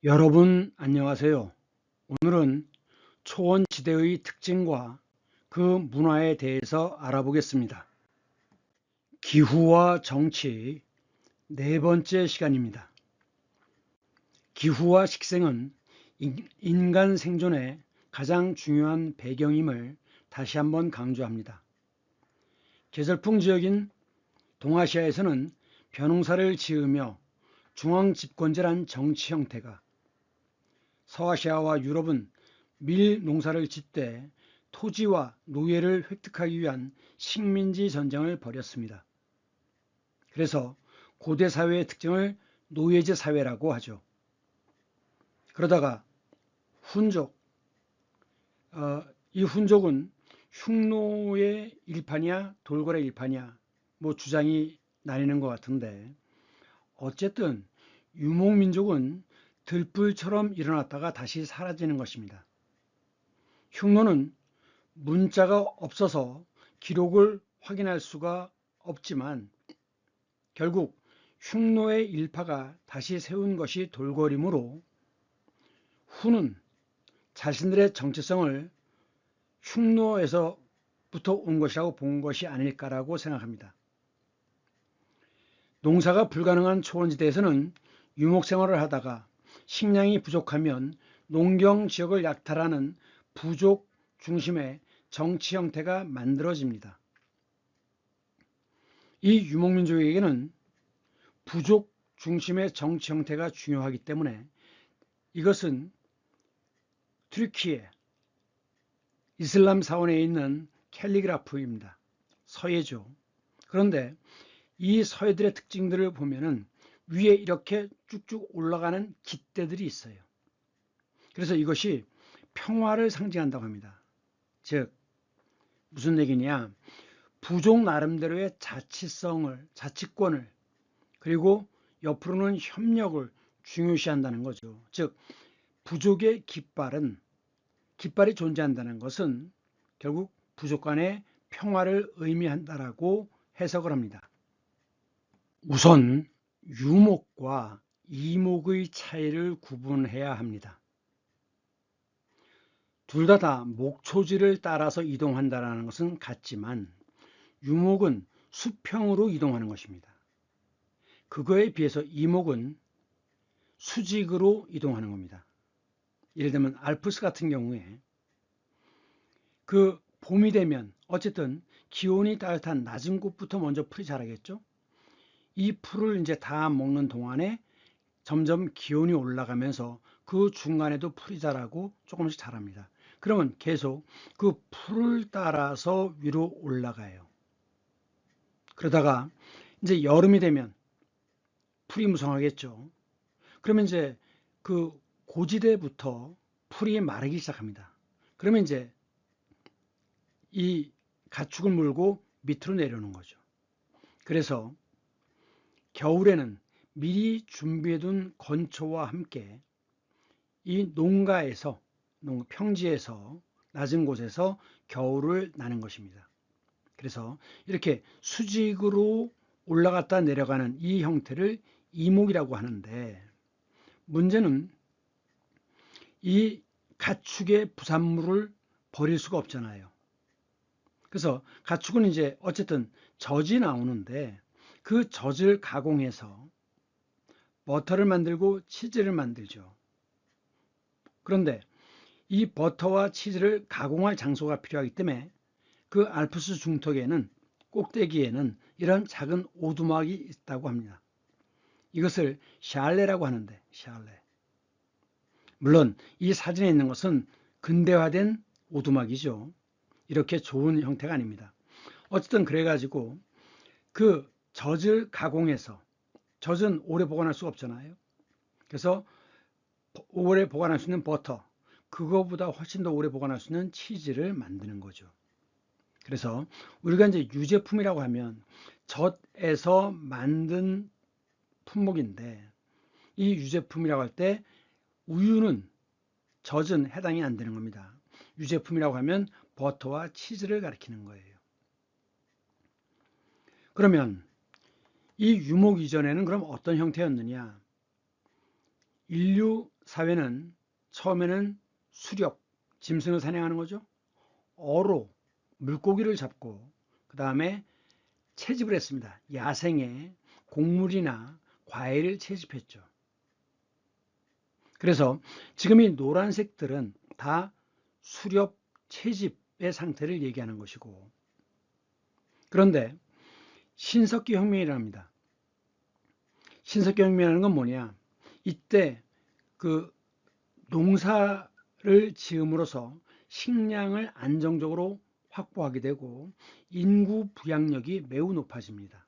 여러분 안녕하세요. 오늘은 초원지대의 특징과 그 문화에 대해서 알아보겠습니다. 기후와 정치 네 번째 시간입니다. 기후와 식생은 인간 생존의 가장 중요한 배경임을 다시 한번 강조합니다. 계절풍 지역인 동아시아에서는 벼농사를 지으며 중앙집권제란 정치 형태가, 서아시아와 유럽은 밀 농사를 짓되 토지와 노예를 획득하기 위한 식민지 전쟁을 벌였습니다. 그래서 고대 사회의 특징을 노예제 사회라고 하죠. 그러다가 훈족, 이 훈족은 흉노의 일파냐 돌고래 일파냐 주장이 나뉘는 것 같은데, 어쨌든 유목민족은 들불처럼 일어났다가 다시 사라지는 것입니다. 흉노는 문자가 없어서 기록을 확인할 수가 없지만 결국 흉노의 일파가 다시 세운 것이 돌고림으로, 후는 자신들의 정체성을 흉노에서부터 온 것이라고 본 것이 아닐까라고 생각합니다. 농사가 불가능한 초원지대에서는 유목생활을 하다가 식량이 부족하면 농경 지역을 약탈하는 부족 중심의 정치 형태가 만들어집니다. 이 유목민족에게는 부족 중심의 정치 형태가 중요하기 때문에 이것은 튀르키예 이슬람 사원에 있는 캘리그라프입니다. 서예죠. 그런데 이 서예들의 특징들을 보면은 위에 이렇게 쭉쭉 올라가는 깃대들이 있어요. 그래서 이것이 평화를 상징한다고 합니다. 즉 무슨 얘기냐, 부족 나름대로의 자치권을, 그리고 옆으로는 협력을 중요시한다는 거죠. 즉 부족의 깃발이 존재한다는 것은 결국 부족 간의 평화를 의미한다라고 해석을 합니다. 우선 유목과 이목의 차이를 구분해야 합니다. 둘 다 목초지를 따라서 이동한다는 것은 같지만 유목은 수평으로 이동하는 것입니다. 그거에 비해서 이목은 수직으로 이동하는 겁니다. 예를 들면 알프스 같은 경우에 봄이 되면 어쨌든 기온이 따뜻한 낮은 곳부터 먼저 풀이 자라겠죠. 이 풀을 이제 다 먹는 동안에 점점 기온이 올라가면서 그 중간에도 풀이 자라고 조금씩 자랍니다. 그러면 계속 그 풀을 따라서 위로 올라가요. 그러다가 이제 여름이 되면 풀이 무성하겠죠. 그러면 이제 그 고지대부터 풀이 마르기 시작합니다. 그러면 이제 이 가축을 몰고 밑으로 내려오는 거죠. 그래서 겨울에는 미리 준비해둔 건초와 함께 이 농가에서, 평지에서, 낮은 곳에서 겨울을 나는 것입니다. 그래서 이렇게 수직으로 올라갔다 내려가는 이 형태를 이목이라고 하는데, 문제는 이 가축의 부산물을 버릴 수가 없잖아요. 그래서 가축은 이제 어쨌든 젖이 나오는데 그 젖을 가공해서 버터를 만들고 치즈를 만들죠. 그런데 이 버터와 치즈를 가공할 장소가 필요하기 때문에 그 알프스 중턱에는, 꼭대기에는 이런 작은 오두막이 있다고 합니다. 이것을 샬레라고 하는데, 샬레. 물론 이 사진에 있는 것은 근대화된 오두막이죠. 이렇게 좋은 형태가 아닙니다. 어쨌든 그래가지고 그 젖을 가공해서, 젖은 오래 보관할 수가 없잖아요. 그래서 오래 보관할 수 있는 버터, 그거보다 훨씬 더 오래 보관할 수 있는 치즈를 만드는 거죠. 그래서 우리가 이제 유제품이라고 하면 젖에서 만든 품목인데, 이 유제품이라고 할 때 우유는, 젖은 해당이 안 되는 겁니다. 유제품이라고 하면 버터와 치즈를 가리키는 거예요. 그러면 이 유목 이전에는 그럼 어떤 형태였느냐? 인류 사회는 처음에는 수렵, 짐승을 사냥하는 거죠. 어로, 물고기를 잡고 그 다음에 채집을 했습니다. 야생에 곡물이나 과일을 채집했죠. 그래서 지금 이 노란색들은 다 수렵, 채집의 상태를 얘기하는 것이고, 그런데 신석기 혁명이랍니다. 신석기 혁명이라는 건 뭐냐? 이때 그 농사를 지음으로써 식량을 안정적으로 확보하게 되고 인구 부양력이 매우 높아집니다.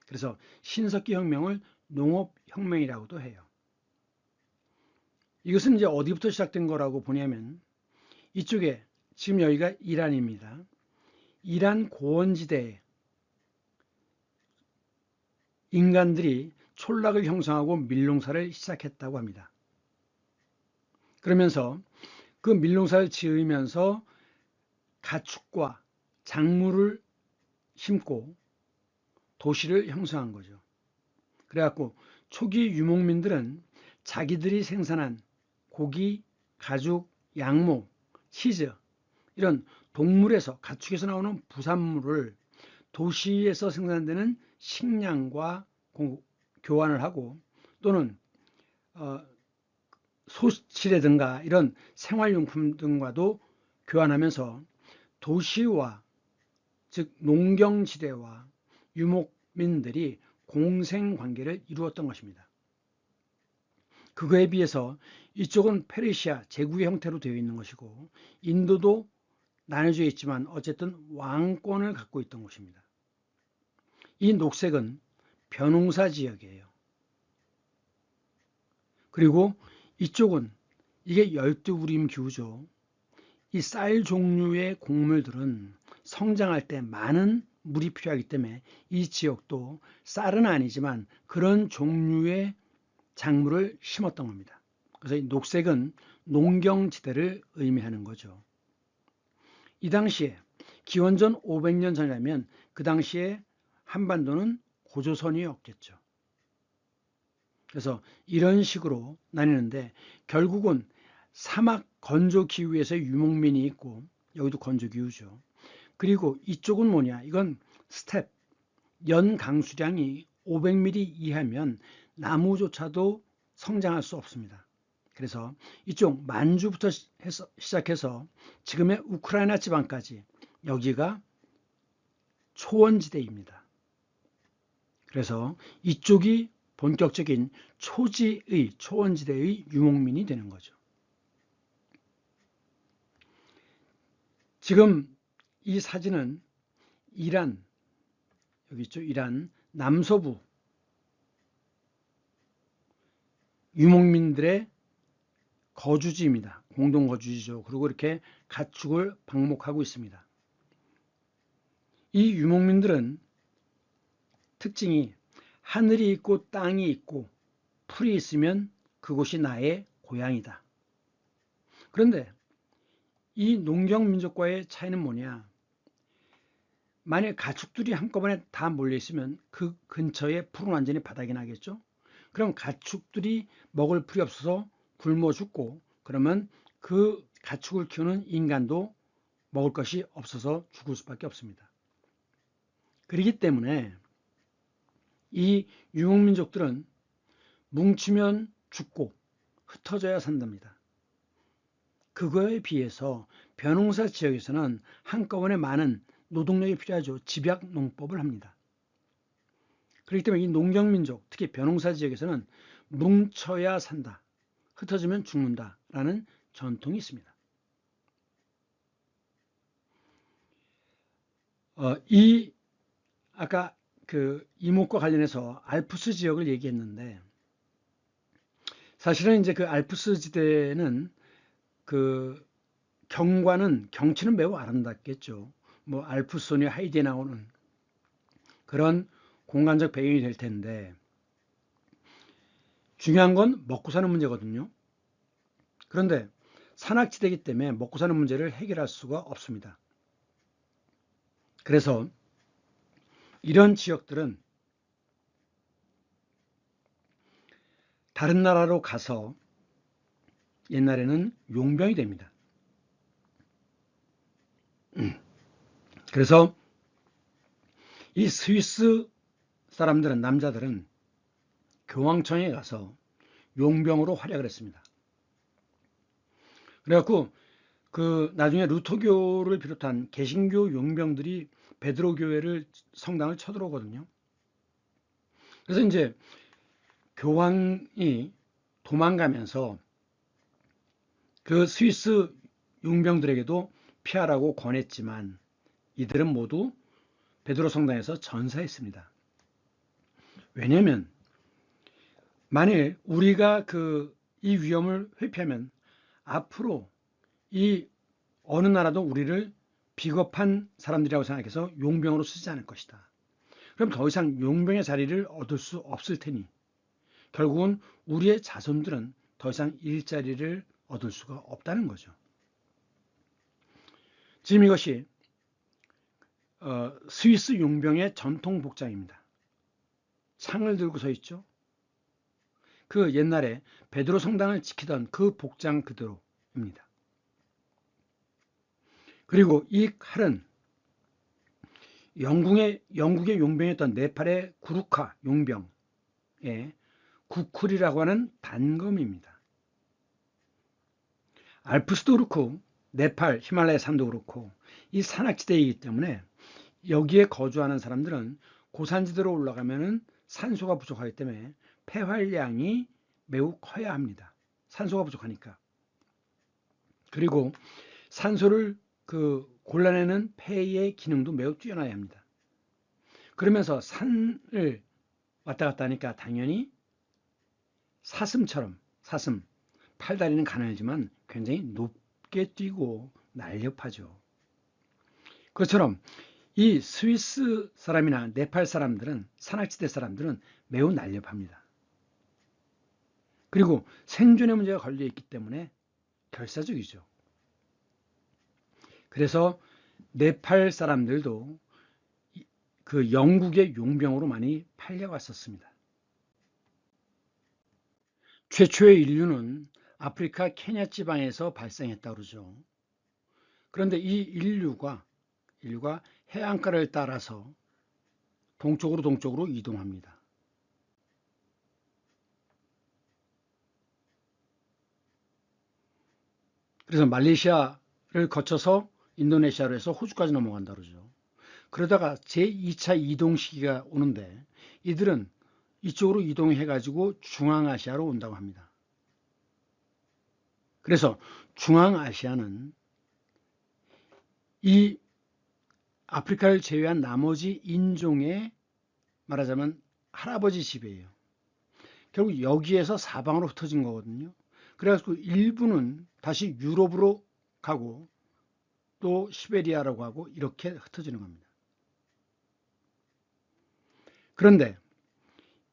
그래서 신석기 혁명을 농업혁명이라고도 해요. 이것은 이제 어디부터 시작된 거라고 보냐면 이쪽에 지금 여기가 이란입니다. 이란 고원지대에 인간들이 촌락을 형성하고 밀농사를 시작했다고 합니다. 그러면서 그 밀농사를 지으면서 가축과 작물을 심고 도시를 형성한 거죠. 그래갖고 초기 유목민들은 자기들이 생산한 고기, 가죽, 양모, 치즈 이런 동물에서 가축에서 나오는 부산물을 도시에서 생산되는 식량과 교환을 하고 또는 소치레든가 이런 생활용품 등과도 교환하면서 도시와 즉 농경지대와 유목민들이 공생관계를 이루었던 것입니다. 그거에 비해서 이쪽은 페르시아 제국의 형태로 되어 있는 것이고 인도도 나눠져 있지만 어쨌든 왕권을 갖고 있던 곳입니다. 이 녹색은 벼농사 지역이에요. 그리고 이쪽은 이게 열두우림 기후죠. 이 쌀 종류의 곡물들은 성장할 때 많은 물이 필요하기 때문에 이 지역도 쌀은 아니지만 그런 종류의 작물을 심었던 겁니다. 그래서 이 녹색은 농경지대를 의미하는 거죠. 이 당시에 기원전 500년 전이라면 그 당시에 한반도는 고조선이었겠죠. 그래서 이런 식으로 나뉘는데 결국은 사막 건조 기후에서 유목민이 있고 여기도 건조 기후죠. 그리고 이쪽은 뭐냐? 이건 스텝, 연 강수량이 500mm 이하면 나무조차도 성장할 수 없습니다. 그래서 이쪽 만주부터 시작해서 지금의 우크라이나 지방까지 여기가 초원지대입니다. 그래서 이쪽이 본격적인 초원지대의 유목민이 되는 거죠. 지금 이 사진은 이란, 여기 있죠. 이란 남서부 유목민들의 거주지입니다. 공동거주지죠. 그리고 이렇게 가축을 방목하고 있습니다. 이 유목민들은 특징이 하늘이 있고 땅이 있고 풀이 있으면 그곳이 나의 고향이다. 그런데 이 농경민족과의 차이는 뭐냐? 만약 가축들이 한꺼번에 다 몰려 있으면 그 근처에 풀은 완전히 바닥이 나겠죠? 그럼 가축들이 먹을 풀이 없어서 굶어 죽고 그러면 그 가축을 키우는 인간도 먹을 것이 없어서 죽을 수밖에 없습니다. 그렇기 때문에 이 유목민족들은 뭉치면 죽고 흩어져야 산답니다. 그거에 비해서 벼농사 지역에서는 한꺼번에 많은 노동력이 필요하죠. 집약농법을 합니다. 그렇기 때문에 이 농경민족, 특히 벼농사 지역에서는 뭉쳐야 산다, 흩어지면 죽는다라는 전통이 있습니다. 아까 그 이목과 관련해서 알프스 지역을 얘기했는데 사실은 이제 그 알프스 지대는 그 경치는 매우 아름답겠죠. 뭐 알프스소녀 하이디에 나오는 그런 공간적 배경이 될 텐데 중요한 건 먹고 사는 문제거든요. 그런데 산악지대이기 때문에 먹고 사는 문제를 해결할 수가 없습니다. 그래서 이런 지역들은 다른 나라로 가서 옛날에는 용병이 됩니다. 그래서 이 스위스 사람들은, 남자들은 교황청에 가서 용병으로 활약을 했습니다. 그래갖고 나중에 루터교를 비롯한 개신교 용병들이 베드로 교회를 성당을 쳐들어오거든요. 그래서 이제 교황이 도망가면서 그 스위스 용병들에게도 피하라고 권했지만 이들은 모두 베드로 성당에서 전사했습니다. 왜냐하면 만일 우리가 이 위험을 회피하면 앞으로 이 어느 나라도 우리를 비겁한 사람들이라고 생각해서 용병으로 쓰지 않을 것이다. 그럼 더 이상 용병의 자리를 얻을 수 없을 테니 결국은 우리의 자손들은 더 이상 일자리를 얻을 수가 없다는 거죠. 지금 이것이 스위스 용병의 전통 복장입니다. 창을 들고 서 있죠. 그 옛날에 베드로 성당을 지키던 그 복장 그대로입니다. 그리고 이 칼은 영국의 용병이었던 네팔의 구루카 용병의 구쿨이라고 하는 단검입니다. 알프스도 그렇고 네팔, 히말라야 산도 그렇고 이 산악지대이기 때문에 여기에 거주하는 사람들은 고산지대로 올라가면은 산소가 부족하기 때문에 폐활량이 매우 커야 합니다. 산소가 부족하니까. 그리고 산소를 골라내는 폐의 기능도 매우 뛰어나야 합니다. 그러면서 산을 왔다 갔다 하니까 당연히 사슴, 팔다리는 가늘지만 굉장히 높게 뛰고 날렵하죠. 그것처럼 이 스위스 사람이나 네팔 사람들은, 산악지대 사람들은 매우 날렵합니다. 그리고 생존의 문제가 걸려 있기 때문에 결사적이죠. 그래서 네팔 사람들도 그 영국의 용병으로 많이 팔려왔었습니다. 최초의 인류는 아프리카 케냐 지방에서 발생했다고 그러죠. 그런데 이 인류가 해안가를 따라서 동쪽으로 이동합니다. 그래서 말레이시아를 거쳐서 인도네시아로 해서 호주까지 넘어간다 그러죠. 그러다가 제2차 이동 시기가 오는데 이들은 이쪽으로 이동해 가지고 중앙아시아로 온다고 합니다. 그래서 중앙아시아는 이 아프리카를 제외한 나머지 인종의 말하자면 할아버지 집이에요. 결국 여기에서 사방으로 흩어진 거거든요. 그래가지고 일부는 다시 유럽으로 가고 또 시베리아라고 하고 이렇게 흩어지는 겁니다. 그런데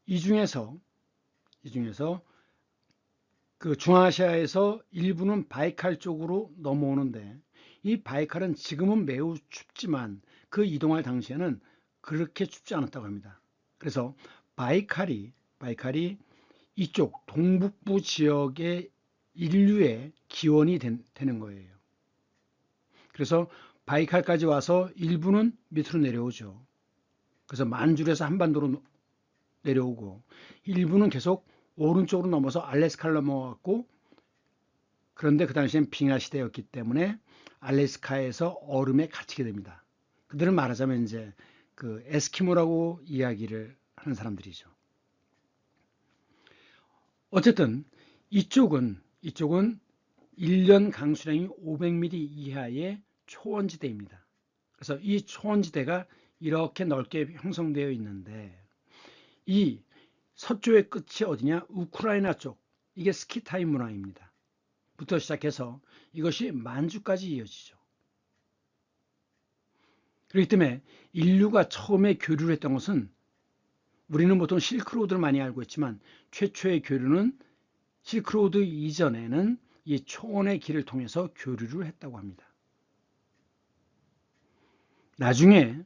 이 중에서 그 중앙아시아에서 일부는 바이칼 쪽으로 넘어오는데 이 바이칼은 지금은 매우 춥지만 그 이동할 당시에는 그렇게 춥지 않았다고 합니다. 그래서 바이칼이 이쪽 동북부 지역의 인류의 기원이 되는 거예요. 그래서 바이칼까지 와서 일부는 밑으로 내려오죠. 그래서 만줄에서 한반도로 내려오고 일부는 계속 오른쪽으로 넘어서 알래스카를 넘어갔고, 그런데 그 당시엔 빙하 시대였기 때문에 알래스카에서 얼음에 갇히게 됩니다. 그들은 말하자면 이제 그 에스키모라고 이야기를 하는 사람들이죠. 어쨌든 이쪽은 1년 강수량이 500mm 이하의 초원지대입니다. 그래서 이 초원지대가 이렇게 넓게 형성되어 있는데 이 서쪽의 끝이 어디냐? 우크라이나 쪽. 이게 스키타이 문화입니다. 부터 시작해서 이것이 만주까지 이어지죠. 그렇기 때문에 인류가 처음에 교류를 했던 것은, 우리는 보통 실크로드를 많이 알고 있지만 최초의 교류는 실크로드 이전에는 이 초원의 길을 통해서 교류를 했다고 합니다. 나중에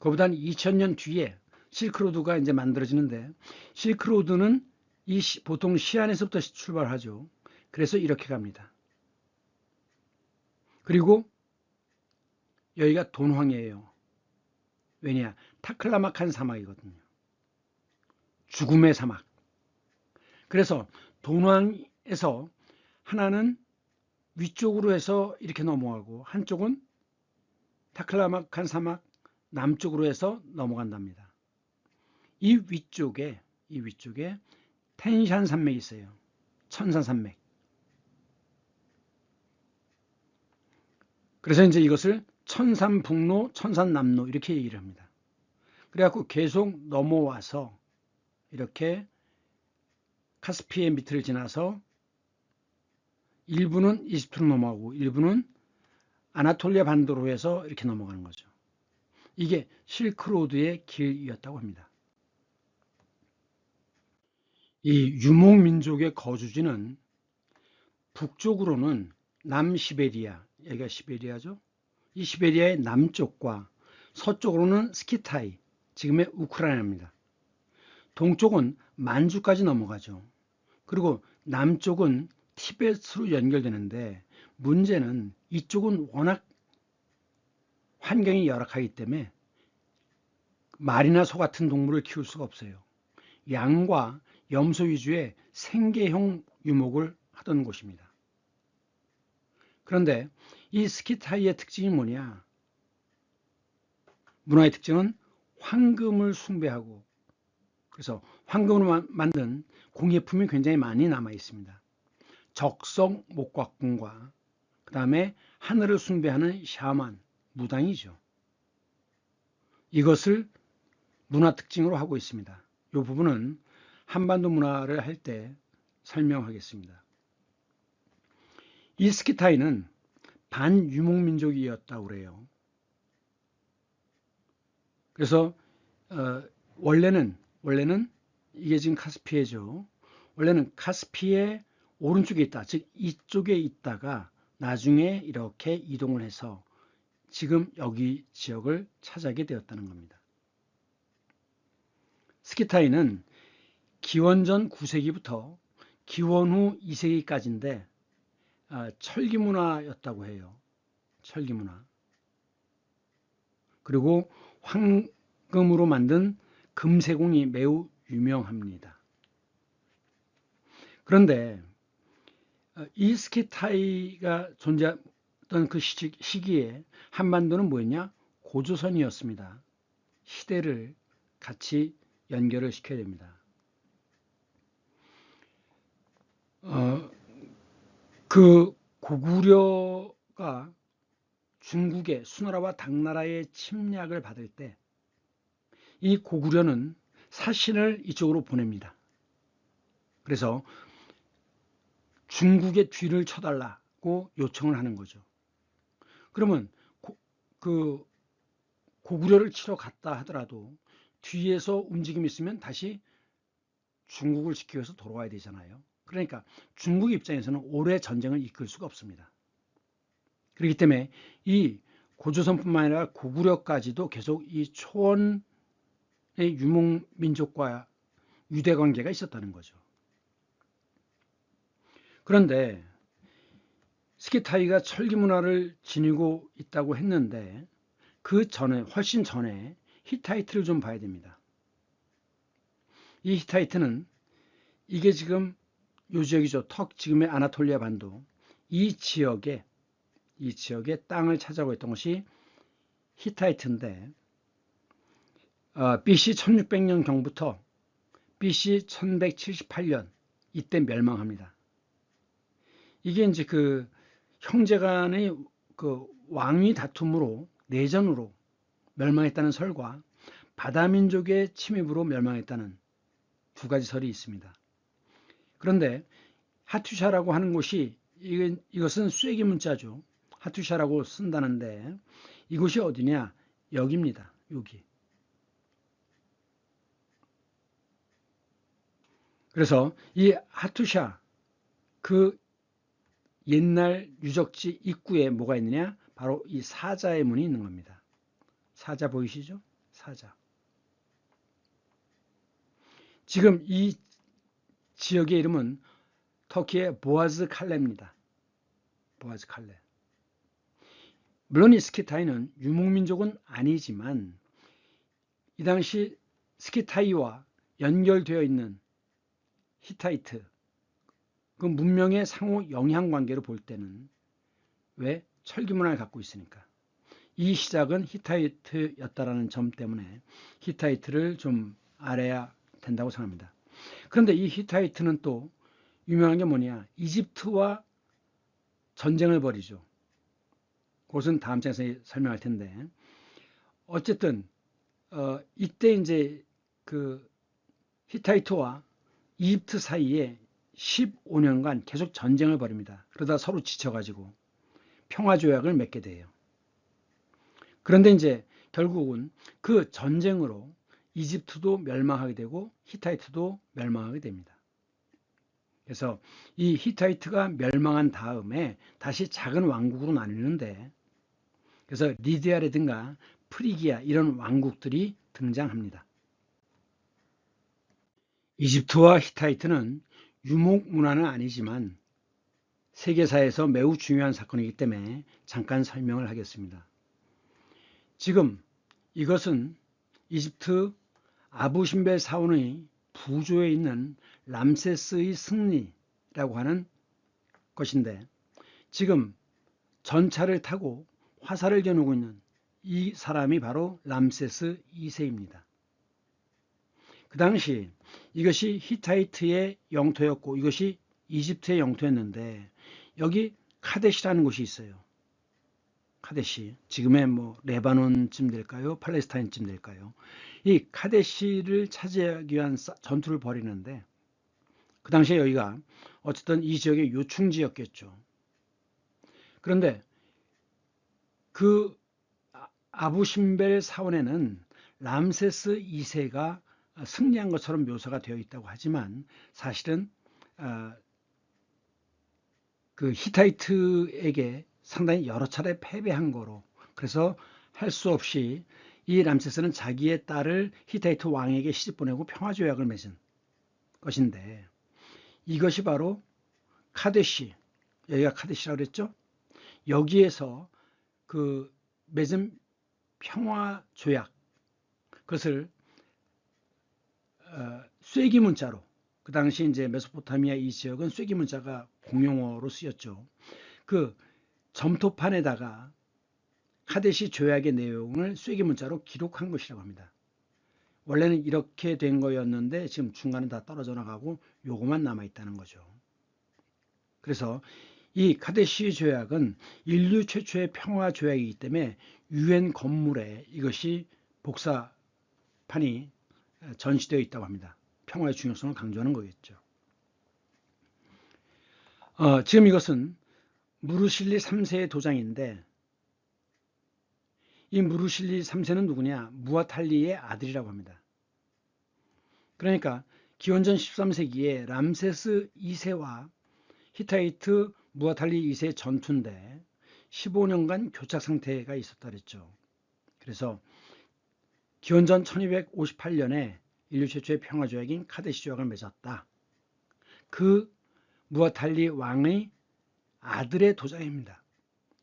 그보다 2000년 뒤에 실크로드가 이제 만들어지는데, 실크로드는 보통 시안에서부터 출발하죠. 그래서 이렇게 갑니다. 그리고 여기가 돈황이에요. 왜냐? 타클라마칸 사막이거든요. 죽음의 사막. 그래서 돈황에서 하나는 위쪽으로 해서 이렇게 넘어가고 한쪽은 타클라마칸 사막 남쪽으로 해서 넘어간답니다. 이 위쪽에 텐샨 산맥이 있어요. 천산 산맥. 그래서 이제 이것을 천산북로, 천산남로 이렇게 얘기를 합니다. 그래갖고 계속 넘어와서 이렇게 카스피의 밑을 지나서 일부는 이집트로 넘어가고 일부는 아나톨리아 반도로 해서 이렇게 넘어가는 거죠. 이게 실크로드의 길이었다고 합니다. 이 유목민족의 거주지는 북쪽으로는 남시베리아, 여기가 시베리아죠. 이 시베리아의 남쪽과 서쪽으로는 스키타이, 지금의 우크라이나입니다. 동쪽은 만주까지 넘어가죠. 그리고 남쪽은 티베트로 연결되는데 문제는 이쪽은 워낙 환경이 열악하기 때문에 말이나 소 같은 동물을 키울 수가 없어요. 양과 염소 위주의 생계형 유목을 하던 곳입니다. 그런데 이 스키타이의 특징이 뭐냐? 문화의 특징은 황금을 숭배하고 그래서 황금으로 만든 공예품이 굉장히 많이 남아 있습니다. 적성 목각궁과 그 다음에 하늘을 숭배하는 샤만, 무당이죠. 이것을 문화 특징으로 하고 있습니다. 이 부분은 한반도 문화를 할 때 설명하겠습니다. 이 스키타이는 반유목민족이었다고 그래요. 그래서 원래는 이게 지금 카스피해죠. 원래는 카스피의 오른쪽에 있다. 즉 이쪽에 있다가 나중에 이렇게 이동을 해서 지금 여기 지역을 차지하게 되었다는 겁니다. 스키타이는 기원전 9세기부터 기원 후 2세기까지인데 철기 문화였다고 해요. 철기 문화. 그리고 황금으로 만든 금세공이 매우 유명합니다. 그런데 이 스키타이가 존재했던 그 시기에 한반도는 뭐였냐? 고조선이었습니다. 시대를 같이 연결을 시켜야 됩니다. 그 고구려가 중국의 수나라와 당나라의 침략을 받을 때 이 고구려는 사신을 이쪽으로 보냅니다. 그래서 중국의 뒤를 쳐달라고 요청을 하는 거죠. 그러면 그 고구려를 치러 갔다 하더라도 뒤에서 움직임이 있으면 다시 중국을 지키기 위해서 돌아와야 되잖아요. 그러니까 중국 입장에서는 오래 전쟁을 이끌 수가 없습니다. 그렇기 때문에 이 고조선뿐만 아니라 고구려까지도 계속 이 초원의 유목민족과 유대관계가 있었다는 거죠. 그런데 스키타이가 철기 문화를 지니고 있다고 했는데 그 전에 훨씬 전에 히타이트를 좀 봐야 됩니다. 이 히타이트는 이게 지금 요 지역이죠. 지금의 아나톨리아 반도 이 지역에 땅을 차지하고 있던 것이 히타이트인데 BC 1600년 경부터 BC 1178년 이때 멸망합니다. 이게 이제 그 형제간의 그 왕위 다툼으로 내전으로 멸망했다는 설과 바다민족의 침입으로 멸망했다는 두 가지 설이 있습니다. 그런데 하투샤라고 하는 곳이 이것은 쐐기 문자죠. 하투샤라고 쓴다는데 이곳이 어디냐? 여기입니다. 여기. 그래서 이 하투샤 그 옛날 유적지 입구에 뭐가 있느냐? 바로 이 사자의 문이 있는 겁니다. 사자 보이시죠? 사자. 지금 이 지역의 이름은 터키의 보아즈 칼레입니다. 보아즈 칼레. 물론 이 스키타이는 유목민족은 아니지만 이 당시 스키타이와 연결되어 있는 히타이트, 그 문명의 상호 영향 관계로 볼 때는 왜 철기 문화를 갖고 있으니까 이 시작은 히타이트였다라는 점 때문에 히타이트를 좀 알아야 된다고 생각합니다. 그런데 이 히타이트는 또 유명한 게 뭐냐? 이집트와 전쟁을 벌이죠. 그것은 다음 장에서 설명할 텐데 어쨌든 이때 이제 그 히타이트와 이집트 사이에 15년간 계속 전쟁을 벌입니다. 그러다 서로 지쳐가지고 평화조약을 맺게 돼요. 그런데 이제 결국은 그 전쟁으로 이집트도 멸망하게 되고 히타이트도 멸망하게 됩니다. 그래서 이 히타이트가 멸망한 다음에 다시 작은 왕국으로 나뉘는데 그래서 리디아라든가 프리기아 이런 왕국들이 등장합니다. 이집트와 히타이트는 유목 문화는 아니지만 세계사에서 매우 중요한 사건이기 때문에 잠깐 설명을 하겠습니다. 지금 이것은 이집트 아부신벨 사원의 부조에 있는 람세스의 승리라고 하는 것인데 지금 전차를 타고 화살을 겨누고 있는 이 사람이 바로 람세스 2세입니다. 그 당시 이것이 히타이트의 영토였고 이것이 이집트의 영토였는데 여기 카데시라는 곳이 있어요. 카데시, 지금의 뭐 레바논쯤 될까요? 팔레스타인쯤 될까요? 이 카데시를 차지하기 위한 전투를 벌이는데 그 당시에 여기가 어쨌든 이 지역의 요충지였겠죠. 그런데 그 아부신벨 사원에는 람세스 2세가 승리한 것처럼 묘사가 되어 있다고 하지만 사실은 그 히타이트에게 상당히 여러 차례 패배한 거로 그래서 할 수 없이 이 람세스는 자기의 딸을 히타이트 왕에게 시집 보내고 평화조약을 맺은 것인데 이것이 바로 카데시, 여기가 카데시라고 그랬죠? 여기에서 그 맺은 평화조약 그것을 쐐기 문자로 그 당시 이제 메소포타미아 이 지역은 쐐기 문자가 공용어로 쓰였죠. 그 점토판에다가 카데시 조약의 내용을 쐐기 문자로 기록한 것이라고 합니다. 원래는 이렇게 된 거였는데 지금 중간에 다 떨어져 나가고 요거만 남아 있다는 거죠. 그래서 이 카데시 조약은 인류 최초의 평화 조약이기 때문에 유엔 건물에 이것이 복사판이 전시되어 있다고 합니다. 평화의 중요성을 강조하는 거겠죠. 지금 이것은 무르실리 3세의 도장인데 이 무르실리 3세는 누구냐? 무아탈리의 아들이라고 합니다. 그러니까 기원전 13세기에 람세스 2세와 히타이트 무아탈리 2세의 전투인데 15년간 교착 상태가 있었다 그랬죠. 그래서 기원전 1258년에 인류 최초의 평화조약인 카데시 조약을 맺었다. 그 무아탈리 왕의 아들의 도장입니다.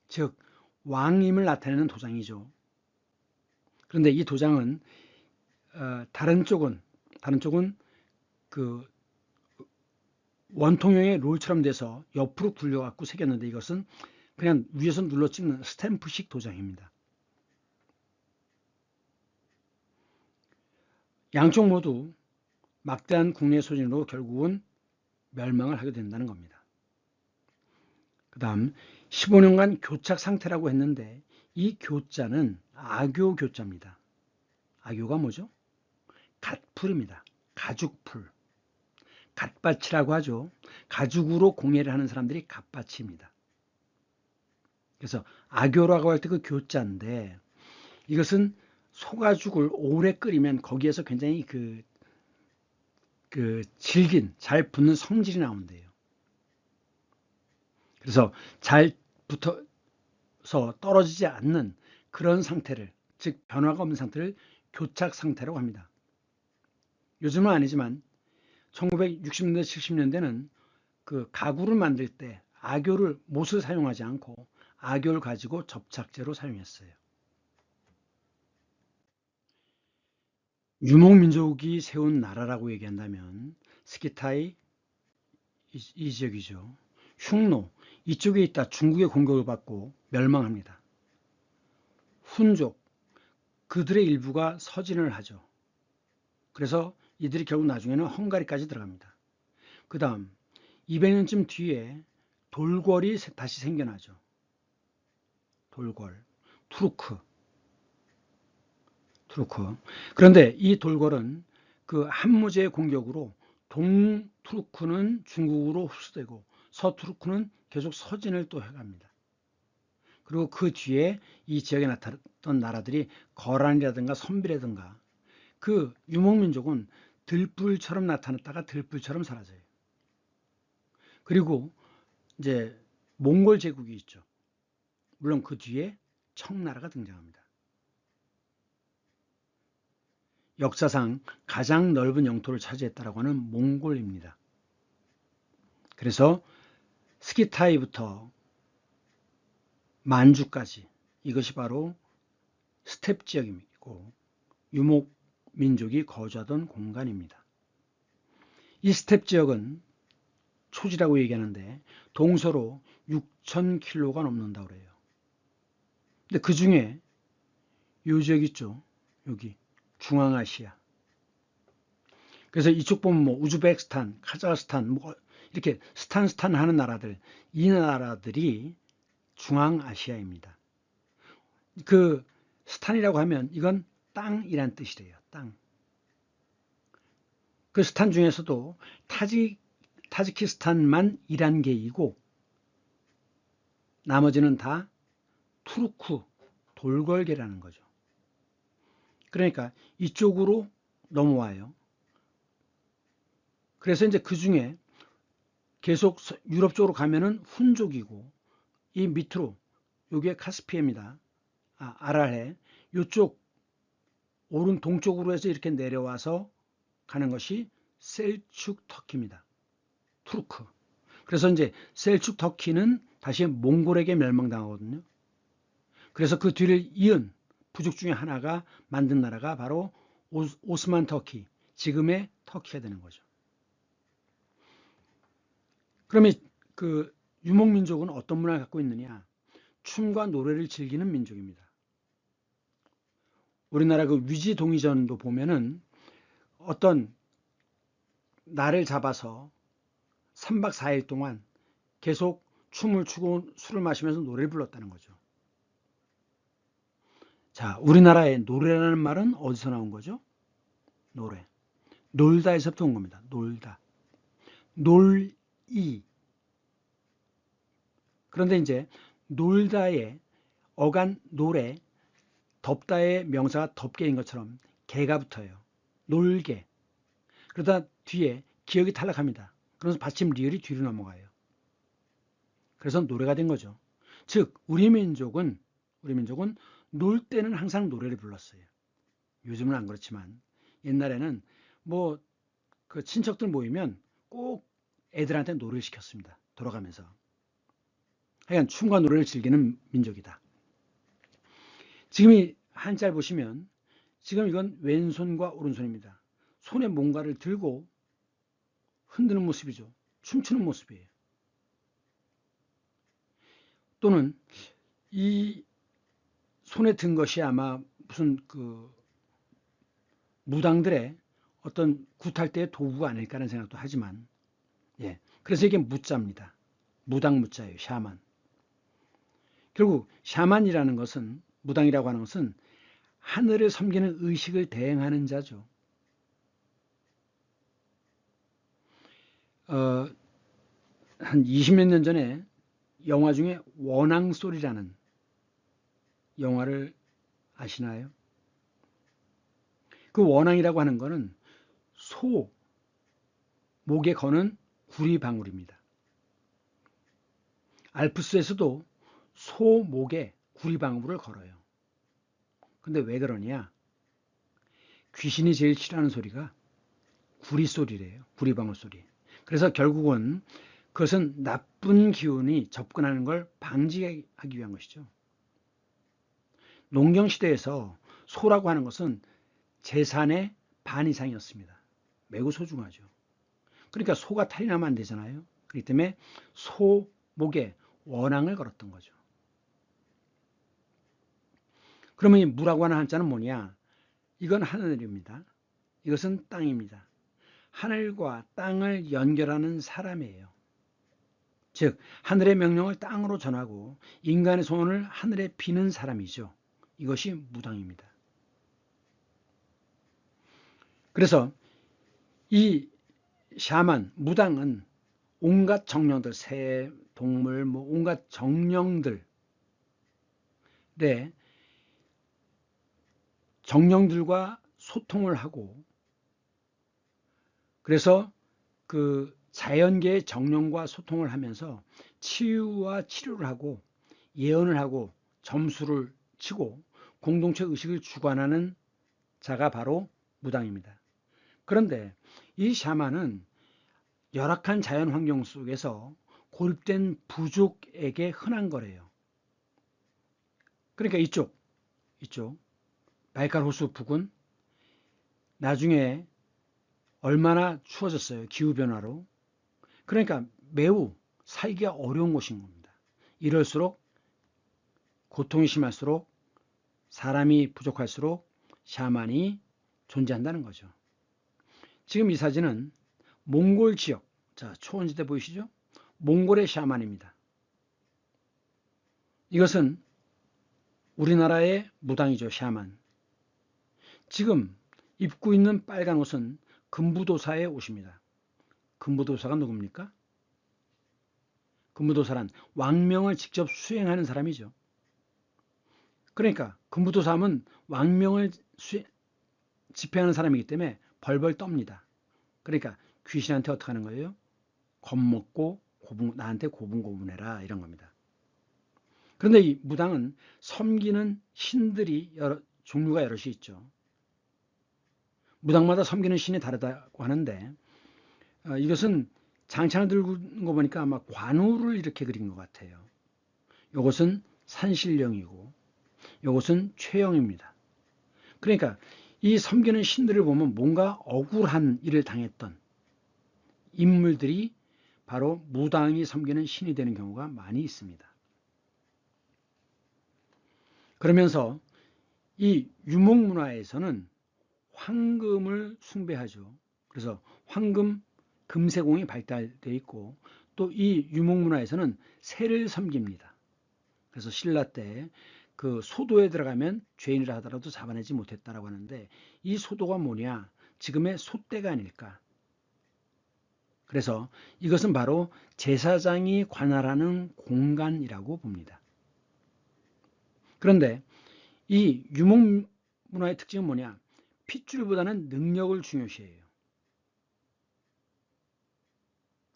즉 왕임을 나타내는 도장이죠. 그런데 이 도장은 다른 쪽은 그 원통형의 롤처럼 돼서 옆으로 굴려갖고 새겼는데 이것은 그냥 위에서 눌러 찍는 스탬프식 도장입니다. 양쪽 모두 막대한 국내 소진으로 결국은 멸망을 하게 된다는 겁니다. 그 다음 15년간 교착 상태라고 했는데 이 교자는 아교 교자입니다. 아교가 뭐죠? 갓풀입니다. 가죽풀. 갓밭이라고 하죠. 가죽으로 공예를 하는 사람들이 갓밭입니다. 그래서 아교라고 할 때 그 교자인데 이것은 소가죽을 오래 끓이면 거기에서 굉장히 그 질긴, 잘 붙는 성질이 나온대요. 그래서 잘 붙어서 떨어지지 않는 그런 상태를, 즉 변화가 없는 상태를 교착 상태라고 합니다. 요즘은 아니지만 1960년대, 70년대는 그 가구를 만들 때 악교를 못을 사용하지 않고 악교를 가지고 접착제로 사용했어요. 유목민족이 세운 나라라고 얘기한다면 스키타이 이 지역이죠. 흉노 이쪽에 있다 중국의 공격을 받고 멸망합니다. 훈족 그들의 일부가 서진을 하죠. 그래서 이들이 결국 나중에는 헝가리까지 들어갑니다. 그 다음 200년쯤 뒤에 돌궐이 다시 생겨나죠. 돌궐, 투르크. 그런데 이 돌궐은 그 한무제의 공격으로 동투르크는 중국으로 흡수되고 서투르크는 계속 서진을 또 해갑니다. 그리고 그 뒤에 이 지역에 나타났던 나라들이 거란이라든가 선비라든가 그 유목민족은 들불처럼 나타났다가 들불처럼 사라져요. 그리고 이제 몽골 제국이 있죠. 물론 그 뒤에 청나라가 등장합니다. 역사상 가장 넓은 영토를 차지했다라고 하는 몽골입니다. 그래서 스키타이부터 만주까지 이것이 바로 스텝 지역이고 유목 민족이 거주하던 공간입니다. 이 스텝 지역은 초지라고 얘기하는데 동서로 6,000km가 넘는다고 그래요. 근데 그 중에 이 지역 있죠. 여기 중앙아시아. 그래서 이쪽 보면 뭐 우즈베키스탄, 카자흐스탄 뭐 이렇게 스탄 하는 나라들, 이 나라들이 중앙아시아입니다. 그 스탄이라고 하면 이건 땅이란 뜻이래요. 땅. 그 스탄 중에서도 타지키스탄만 이란계이고 나머지는 다 투르크, 돌궐계라는 거죠. 그러니까 이쪽으로 넘어와요. 그래서 이제 그 중에 계속 유럽 쪽으로 가면은 훈족이고 이 밑으로 여기에 카스피해입니다. 아랄해. 이쪽 오른 동쪽으로 해서 이렇게 내려와서 가는 것이 셀축 터키입니다. 투르크. 그래서 이제 셀축 터키는 다시 몽골에게 멸망당하거든요. 그래서 그 뒤를 이은 부족 중에 하나가 만든 나라가 바로 오스만 터키, 지금의 터키가 되는 거죠. 그러면 그 유목민족은 어떤 문화를 갖고 있느냐? 춤과 노래를 즐기는 민족입니다. 우리나라 그 위지동의전도 보면은 어떤 날을 잡아서 3박 4일 동안 계속 춤을 추고 술을 마시면서 노래를 불렀다는 거죠. 자, 우리나라의 노래라는 말은 어디서 나온 거죠? 노래. 놀다에서부터 온 겁니다. 놀다. 놀이. 그런데 이제 놀다의 어간 노래, 덥다의 명사가 덥게인 것처럼 개가 붙어요. 놀개. 그러다 뒤에 기억이 탈락합니다. 그래서 받침 리을이 뒤로 넘어가요. 그래서 노래가 된 거죠. 즉 우리 민족은 놀 때는 항상 노래를 불렀어요. 요즘은 안 그렇지만 옛날에는 뭐 그 친척들 모이면 꼭 애들한테 노래를 시켰습니다. 돌아가면서. 하여간 춤과 노래를 즐기는 민족이다. 지금 이 한자를 보시면 지금 이건 왼손과 오른손입니다. 손에 뭔가를 들고 흔드는 모습이죠. 춤추는 모습이에요. 또는 이 손에 든 것이 아마 무슨 그 무당들의 어떤 굿할 때의 도구가 아닐까라는 생각도 하지만, 예. 그래서 이게 무자입니다. 무당 무자예요. 샤만. 결국 샤만이라는 것은, 무당이라고 하는 것은 하늘을 섬기는 의식을 대행하는 자죠. 한 20몇 년 전에 영화 중에 원앙소리라는 영화를 아시나요? 그 원앙이라고 하는 것은 소 목에 거는 구리방울입니다. 알프스에서도 소 목에 구리방울을 걸어요. 근데 왜 그러냐? 귀신이 제일 싫어하는 소리가 구리 소리래요. 구리방울 소리. 그래서 결국은 그것은 나쁜 기운이 접근하는 걸 방지하기 위한 것이죠. 농경시대에서 소라고 하는 것은 재산의 반 이상이었습니다. 매우 소중하죠. 그러니까 소가 탈이 나면 안 되잖아요. 그렇기 때문에 소 목에 원앙을 걸었던 거죠. 그러면 이 무라고 하는 한자는 뭐냐? 이건 하늘입니다. 이것은 땅입니다. 하늘과 땅을 연결하는 사람이에요. 즉 하늘의 명령을 땅으로 전하고 인간의 소원을 하늘에 비는 사람이죠. 이것이 무당입니다. 그래서 이 샤만, 무당은 온갖 정령들, 새, 동물, 온갖 정령들의 정령들과 소통을 하고, 그래서 그 자연계의 정령과 소통을 하면서 치유와 치료를 하고 예언을 하고 점수를 치고 공동체 의식을 주관하는 자가 바로 무당입니다. 그런데 이 샤만은 열악한 자연 환경 속에서 고립된 부족에게 흔한 거래요. 그러니까 이쪽 바이칼 호수 부근 나중에 얼마나 추워졌어요. 기후변화로. 그러니까 매우 살기가 어려운 곳인 겁니다. 이럴수록 고통이 심할수록 사람이 부족할수록 샤만이 존재한다는 거죠. 지금 이 사진은 몽골 지역, 자 초원지대 보이시죠? 몽골의 샤만입니다. 이것은 우리나라의 무당이죠. 샤만. 지금 입고 있는 빨간 옷은 금부도사의 옷입니다. 금부도사가 누굽니까? 금부도사란 왕명을 직접 수행하는 사람이죠. 그러니까 금부도사하면 왕명을 집행하는 사람이기 때문에 벌벌 떱니다. 그러니까 귀신한테 어떻게 하는 거예요? 겁먹고 나한테 고분고분해라 이런 겁니다. 그런데 이 무당은 섬기는 신들이 종류가 여럿이 있죠. 무당마다 섬기는 신이 다르다고 하는데 이것은 장창을 들고 있는 거 보니까 아마 관우를 이렇게 그린 것 같아요. 이것은 산신령이고 이것은 최영입니다. 그러니까 이 섬기는 신들을 보면 뭔가 억울한 일을 당했던 인물들이 바로 무당이 섬기는 신이 되는 경우가 많이 있습니다. 그러면서 이 유목문화에서는 황금을 숭배하죠. 그래서 황금 금세공이 발달되어 있고 또 이 유목문화에서는 새를 섬깁니다. 그래서 신라 때 그 소도에 들어가면 죄인이라 하더라도 잡아내지 못했다라고 하는데 이 소도가 뭐냐? 지금의 소떼가 아닐까? 그래서 이것은 바로 제사장이 관할하는 공간이라고 봅니다. 그런데 이 유목문화의 특징은 뭐냐? 핏줄보다는 능력을 중요시해요.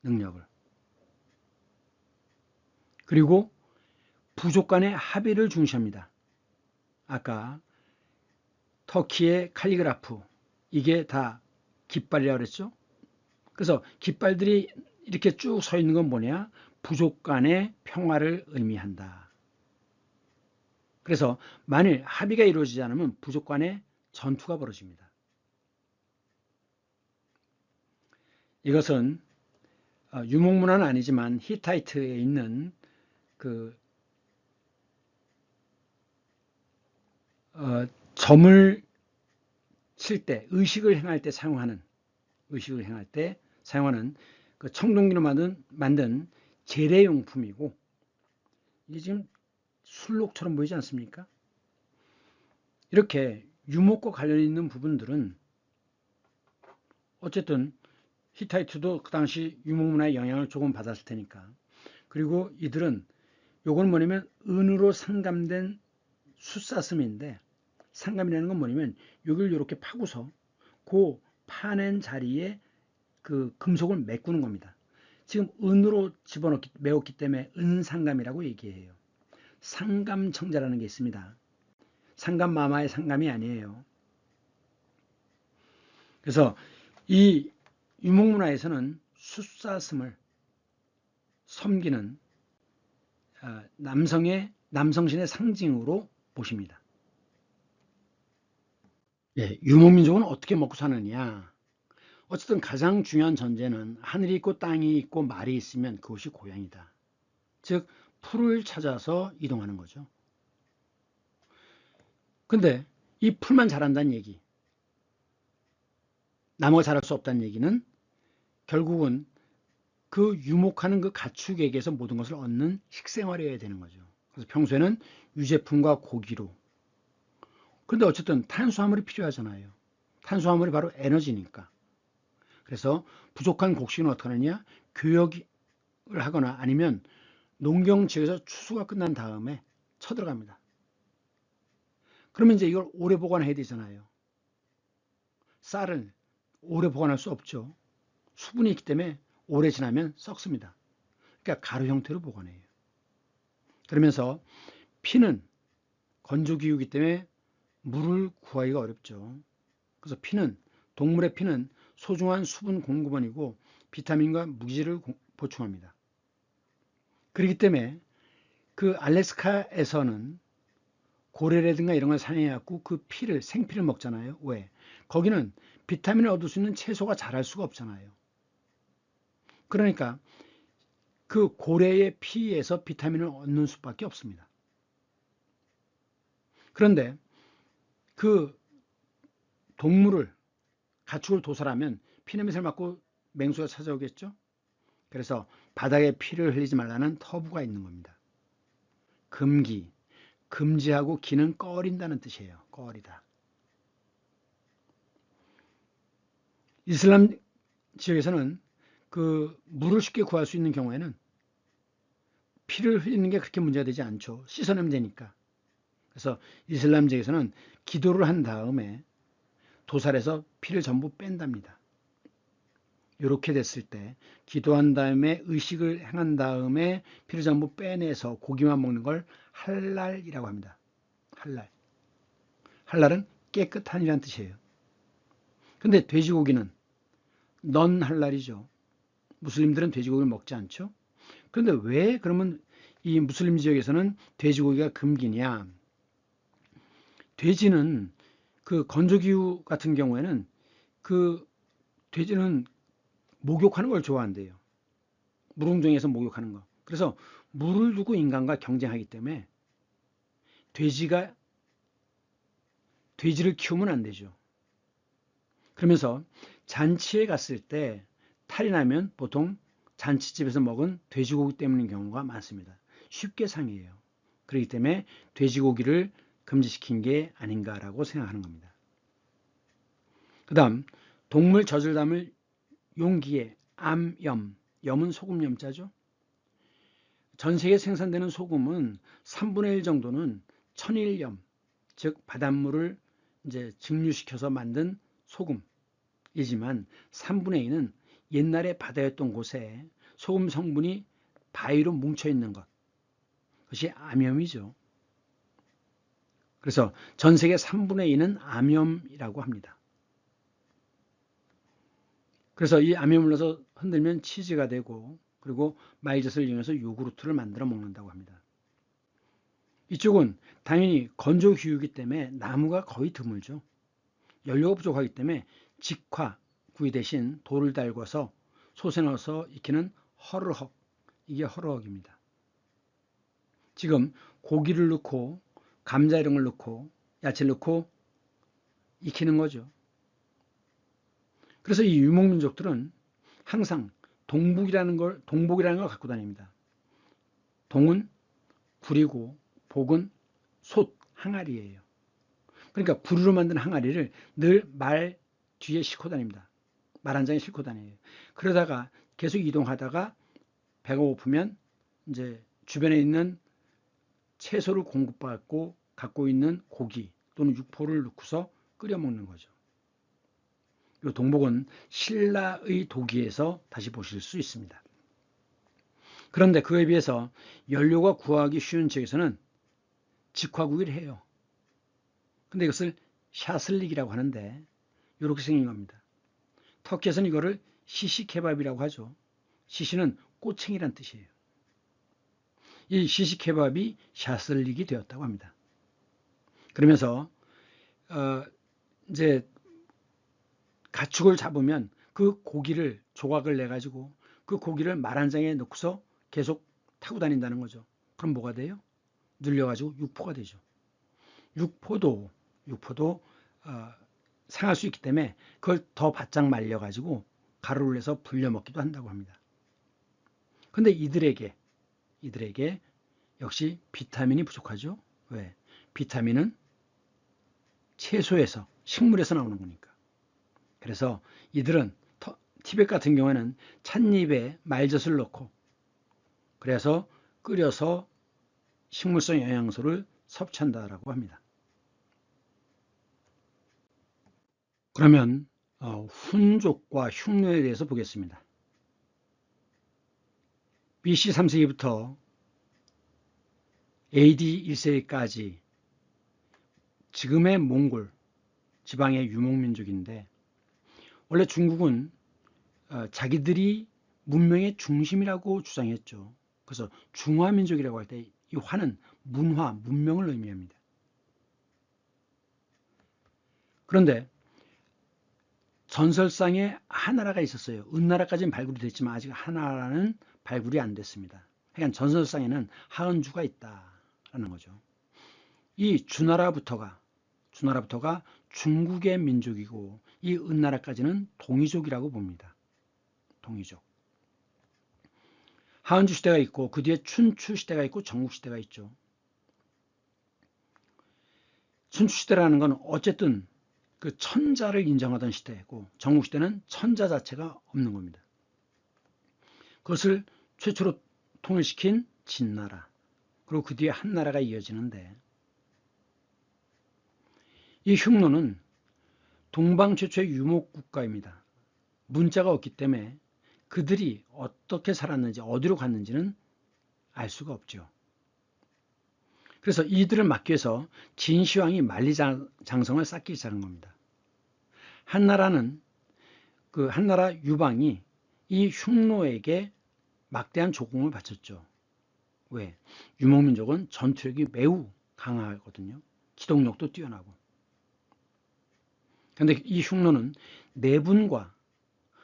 능력을. 그리고 부족 간의 합의를 중시합니다. 아까 터키의 칼리그라프, 이게 다 깃발이라고 그랬죠? 그래서 깃발들이 이렇게 쭉 서 있는 건 뭐냐? 부족 간의 평화를 의미한다. 그래서 만일 합의가 이루어지지 않으면 부족 간의 전투가 벌어집니다. 이것은 유목문화는 아니지만 히타이트에 있는 그 점을 칠 때 의식을 행할 때 사용하는 그 청동기로 만든 제례용품이고 이게 지금 술록처럼 보이지 않습니까? 이렇게 유목과 관련 있는 부분들은 어쨌든 히타이트도 그 당시 유목문화의 영향을 조금 받았을 테니까. 그리고 이들은 요건 뭐냐면 은으로 상감된 숫사슴인데 상감이라는 건 뭐냐면 여기를 이렇게 파고서 그 파낸 자리에 그 금속을 메꾸는 겁니다. 지금 은으로 메웠기 때문에 은상감이라고 얘기해요. 상감청자라는 게 있습니다. 상감마마의 상감이 아니에요. 그래서 이 유목문화에서는 숫사슴을 섬기는 남성신의 상징으로 보십니다. 예, 유목민족은 어떻게 먹고 사느냐? 어쨌든 가장 중요한 전제는 하늘이 있고 땅이 있고 말이 있으면 그것이 고향이다. 즉 풀을 찾아서 이동하는 거죠. 근데 이 풀만 자란다는 얘기, 나무가 자랄 수 없다는 얘기는 결국은 그 유목하는 그 가축에게서 모든 것을 얻는 식생활이어야 되는 거죠. 그래서 평소에는 유제품과 고기로. 그런데 어쨌든 탄수화물이 필요하잖아요. 탄수화물이 바로 에너지니까. 그래서 부족한 곡식은 어떻게 하느냐? 교역을 하거나 아니면 농경 지역에서 추수가 끝난 다음에 쳐들어갑니다. 그러면 이제 이걸 오래 보관해야 되잖아요. 쌀을 오래 보관할 수 없죠. 수분이 있기 때문에 오래 지나면 썩습니다. 그러니까 가루 형태로 보관해요. 그러면서 피는 건조기후이기 때문에 물을 구하기가 어렵죠. 그래서 동물의 피는 소중한 수분 공급원이고 비타민과 무기질을 보충합니다. 그렇기 때문에 그 알래스카에서는 고래라든가 이런 걸 사냥해갖고 그 피를, 생피를 먹잖아요. 왜? 거기는 비타민을 얻을 수 있는 채소가 자랄 수가 없잖아요. 그러니까 그 고래의 피에서 비타민을 얻는 수밖에 없습니다. 그런데 그 가축을 도살하면 피냄새를 맡고 맹수가 찾아오겠죠. 그래서 바닥에 피를 흘리지 말라는 터부가 있는 겁니다. 금지하고 기는 꺼린다는 뜻이에요. 꺼리다. 이슬람 지역에서는 그 물을 쉽게 구할 수 있는 경우에는 피를 흘리는 게 그렇게 문제가 되지 않죠. 씻어내면 되니까. 그래서 이슬람 지역에서는 기도를 한 다음에 도살해서 피를 전부 뺀답니다. 이렇게 됐을 때 기도한 다음에 의식을 행한 다음에 피를 전부 빼내서 고기만 먹는 걸 할랄이라고 합니다. 할랄. 할랄은 깨끗한이라는 뜻이에요. 근데 돼지고기는 넌 할랄이죠. 무슬림들은 돼지고기를 먹지 않죠. 그런데 왜 그러면 이 무슬림 지역에서는 돼지고기가 금기냐? 돼지는 그 건조기후 같은 경우에는 그 돼지는 목욕하는 걸 좋아한대요. 물웅덩이에서 목욕하는 거. 그래서 물을 두고 인간과 경쟁하기 때문에 돼지를 키우면 안 되죠. 그러면서 잔치에 갔을 때 탈이 나면 보통 잔치집에서 먹은 돼지고기 때문인 경우가 많습니다. 쉽게 상해요. 그렇기 때문에 돼지고기를 금지시킨 게 아닌가라고 생각하는 겁니다. 그 다음 동물 젖을 담을 용기에 염은 소금 염자죠. 전 세계에 생산되는 소금은 3분의 1 정도는 천일염, 즉 바닷물을 이제 증류시켜서 만든 소금이지만 3분의 2는 옛날에 바다였던 곳에 소금 성분이 바위로 뭉쳐 있는 것, 그것이 암염이죠. 그래서 전 세계 3분의 2는 암염이라고 합니다. 그래서 이 암염을 넣어서 흔들면 치즈가 되고 그리고 말젓을 이용해서 요구르트를 만들어 먹는다고 합니다. 이쪽은 당연히 건조기후이기 때문에 나무가 거의 드물죠. 연료가 부족하기 때문에 직화구이 대신 돌을 달궈서 솥에 넣어서 익히는 허르헉, 이게 허르헉입니다. 지금 고기를 넣고 감자 이런 걸 넣고 야채를 넣고 익히는 거죠. 그래서 이 유목민족들은 항상 동복이라는 걸 갖고 다닙니다. 동은 굴이고 복은 솥, 항아리예요. 그러니까 구리로 만든 항아리를 늘 말 뒤에 싣고 다닙니다. 말 한 장에 싣고 다녀요. 그러다가 계속 이동하다가 배가 고프면 이제 주변에 있는 채소를 공급받고 갖고 있는 고기 또는 육포를 넣고서 끓여 먹는 거죠. 이 동복은 신라의 도기에서 다시 보실 수 있습니다. 그런데 그에 비해서 연료가 구하기 쉬운 지역에서는 직화구이를 해요. 근데 이것을 샤슬릭이라고 하는데 이렇게 생긴 겁니다. 터키에서는 이거를 시시케밥이라고 하죠. 시시는 꼬챙이란 뜻이에요. 이 시시케밥이 샤슬릭이 되었다고 합니다. 그러면서 이제 가축을 잡으면 그 고기를 조각을 내 가지고 그 고기를 말 한 장에 넣고서 계속 타고 다닌다는 거죠. 그럼 뭐가 돼요? 눌려 가지고 육포가 되죠. 육포도 상할 수 있기 때문에 그걸 더 바짝 말려 가지고 가루를 내서 불려 먹기도 한다고 합니다. 근데 이들에게 역시 비타민이 부족하죠. 왜? 비타민은 채소에서, 식물에서 나오는 거니까. 그래서 이들은 티벳 같은 경우에는 찻잎에 말젓을 넣고 그래서 끓여서 식물성 영양소를 섭취한다라고 합니다. 그러면 훈족과 흉노에 대해서 보겠습니다. BC 3세기부터 AD 1세기까지 지금의 몽골 지방의 유목민족인데 원래 중국은 자기들이 문명의 중심이라고 주장했죠. 그래서 중화민족이라고 할 때 이 화는 문화, 문명을 의미합니다. 그런데 전설상에 하나라가 있었어요. 은나라까지는 발굴이 됐지만 아직 하나라는 발굴이 안 됐습니다. 그러니까 전설상에는 하은주가 있다라는 거죠. 이 주나라부터가 중국의 민족이고 이 은나라까지는 동이족이라고 봅니다. 동이족. 하은주 시대가 있고 그 뒤에 춘추 시대가 있고 전국 시대가 있죠. 춘추 시대라는 건 어쨌든 그 천자를 인정하던 시대고 전국 시대는 천자 자체가 없는 겁니다. 그것을 최초로 통일시킨 진나라 그리고 그 뒤에 한나라가 이어지는데 이 흉노는 동방 최초의 유목국가입니다. 문자가 없기 때문에 그들이 어떻게 살았는지 어디로 갔는지는 알 수가 없죠. 그래서 이들을 막기 위해서 진시황이 만리장성을 쌓기 시작한 겁니다. 한나라는 그 한나라 유방이 이 흉노에게 막대한 조공을 바쳤죠. 왜? 유목민족은 전투력이 매우 강하거든요. 기동력도 뛰어나고. 그런데 이 흉노는 내분과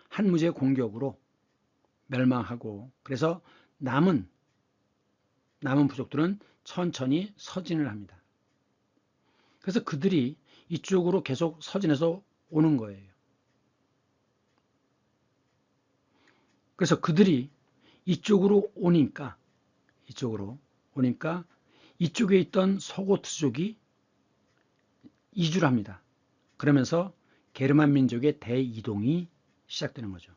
한무제의 공격으로 멸망하고 그래서 남은 부족들은 천천히 서진을 합니다. 그래서 그들이 이쪽으로 계속 서진해서 오는 거예요. 그래서 그들이 이쪽으로 오니까 이쪽에 있던 서고트족이 이주를 합니다. 그러면서 게르만 민족의 대이동이 시작되는 거죠.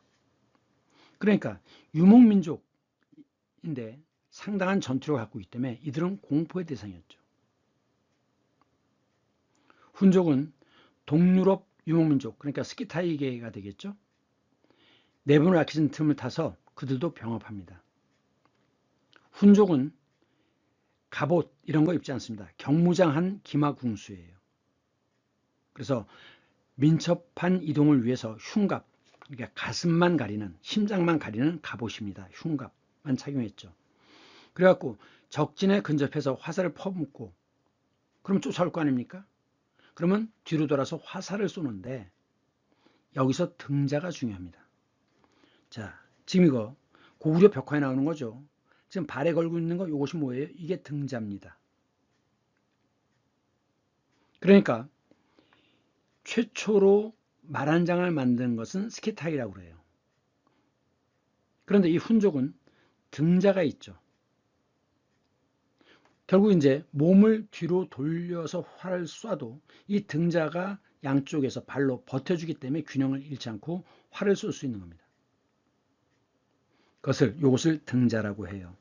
그러니까 유목민족인데 상당한 전투력을 갖고 있기 때문에 이들은 공포의 대상이었죠. 훈족은 동유럽 유목민족, 그러니까 스키타이계가 되겠죠. 내분을 아끼는 틈을 타서 그들도 병합합니다. 훈족은 갑옷 이런 거 입지 않습니다. 경무장한 기마궁수예요. 그래서 민첩한 이동을 위해서 흉갑, 그러니까 가슴만 가리는, 심장만 가리는 갑옷입니다. 흉갑만 착용했죠. 그래갖고 적진에 근접해서 화살을 퍼붓고 그럼 쫓아올 거 아닙니까? 그러면 뒤로 돌아서 화살을 쏘는데 여기서 등자가 중요합니다. 자, 지금 이거 고구려 벽화에 나오는 거죠. 지금 발에 걸고 있는 거 이것이 뭐예요? 이게 등자입니다. 그러니까 최초로 말 한 장을 만든 것은 스키타이라고 그래요. 그런데 이 훈족은 등자가 있죠. 결국 이제 몸을 뒤로 돌려서 활을 쏴도 이 등자가 양쪽에서 발로 버텨주기 때문에 균형을 잃지 않고 활을 쏠 수 있는 겁니다. 이것을 등자라고 해요.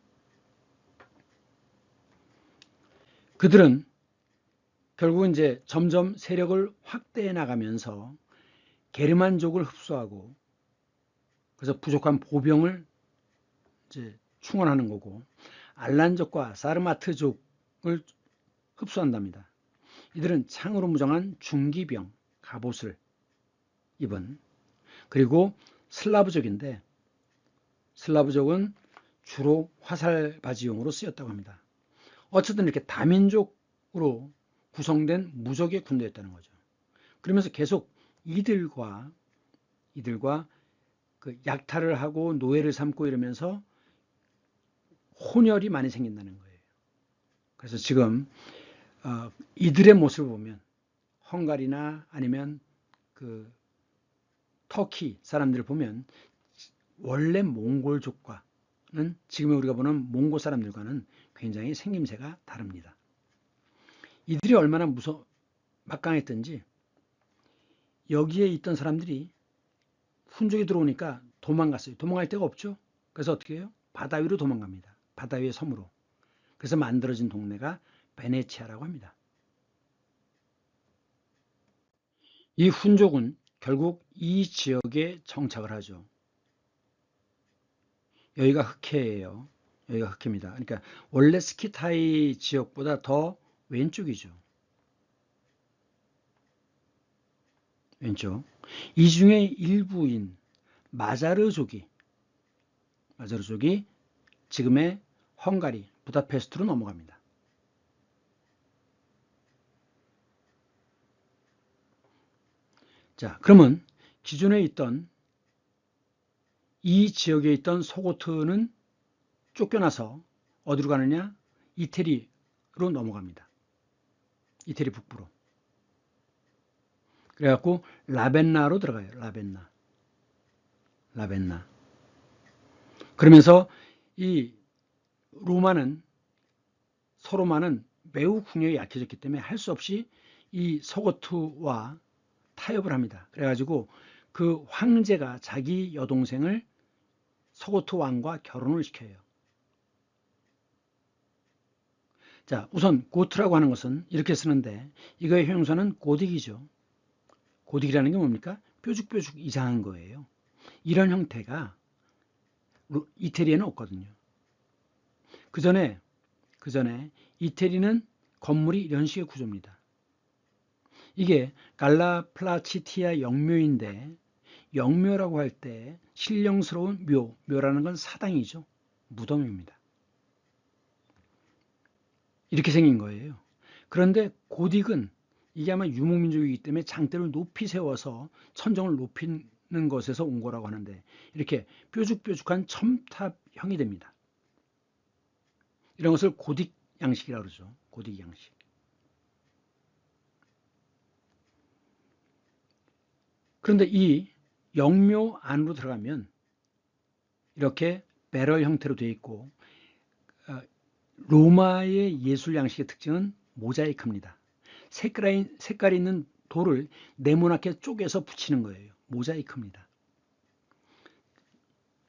그들은 결국 이제 점점 세력을 확대해 나가면서 게르만족을 흡수하고 그래서 부족한 보병을 이제 충원하는 거고 알란족과 사르마트족을 흡수한답니다. 이들은 창으로 무장한 중기병, 갑옷을 입은 그리고 슬라브족인데 슬라브족은 주로 화살바지용으로 쓰였다고 합니다. 어쨌든 이렇게 다민족으로 구성된 무적의 군대였다는 거죠. 그러면서 계속 이들과 그 약탈을 하고 노예를 삼고 이러면서 혼혈이 많이 생긴다는 거예요. 그래서 지금 이들의 모습을 보면 헝가리나 아니면 그 터키 사람들을 보면 원래 몽골족과는 지금 우리가 보는 몽골 사람들과는 굉장히 생김새가 다릅니다. 이들이 얼마나 막강했던지 여기에 있던 사람들이 훈족이 들어오니까 도망갔어요. 도망갈 데가 없죠. 그래서 어떻게 해요? 바다 위로 도망갑니다. 바다 위의 섬으로. 그래서 만들어진 동네가 베네치아라고 합니다. 이 훈족은 결국 이 지역에 정착을 하죠. 여기가 흑해예요. 여기가 흑해입니다. 그러니까 원래 스키타이 지역보다 더 왼쪽이죠. 왼쪽. 이 중에 일부인 마자르족이 지금의 헝가리 부다페스트로 넘어갑니다. 자, 그러면 기존에 있던 이 지역에 있던 소고트는 쫓겨나서 어디로 가느냐? 이태리로 넘어갑니다. 이태리 북부로. 그래갖고 라벤나로 들어가요. 라벤나. 그러면서 이 서로마는 매우 국력이 약해졌기 때문에 할 수 없이 이 소고트와 타협을 합니다. 그래가지고 그 황제가 자기 여동생을 소고트 왕과 결혼을 시켜요. 자, 우선 고트라고 하는 것은 이렇게 쓰는데 이거의 형용사는 고딕이죠. 고딕이라는 게 뭡니까? 뾰족뾰족 이상한 거예요. 이런 형태가 이태리에는 없거든요. 그 전에 이태리는 건물이 이런 식의 구조입니다. 이게 갈라플라치티아 영묘인데 영묘라고 할 때 신령스러운 묘라는 건 사당이죠. 무덤입니다. 이렇게 생긴 거예요. 그런데 고딕은 이게 아마 유목민족이기 때문에 장대를 높이 세워서 천정을 높이는 것에서 온 거라고 하는데 이렇게 뾰족뾰족한 첨탑형이 됩니다. 이런 것을 고딕 양식이라고 그러죠. 고딕 양식. 그런데 이 영묘 안으로 들어가면 이렇게 배럴 형태로 되어 있고 로마의 예술 양식의 특징은 모자이크입니다. 색깔이 있는 돌을 네모나게 쪼개서 붙이는 거예요. 모자이크입니다.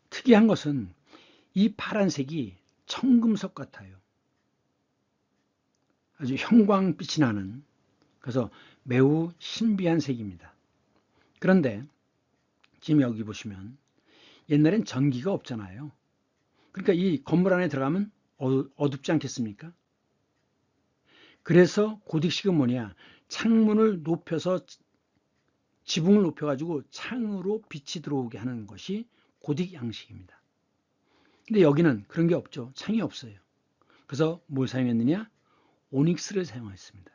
특이한 것은 이 파란색이 청금석 같아요. 아주 형광빛이 나는, 그래서 매우 신비한 색입니다. 그런데 지금 여기 보시면 옛날엔 전기가 없잖아요. 그러니까 이 건물 안에 들어가면 어둡지 않겠습니까? 그래서 고딕식은 뭐냐? 창문을 높여서 지붕을 높여가지고 창으로 빛이 들어오게 하는 것이 고딕 양식입니다. 근데 여기는 그런 게 없죠. 창이 없어요. 그래서 뭘 사용했느냐? 오닉스를 사용했습니다.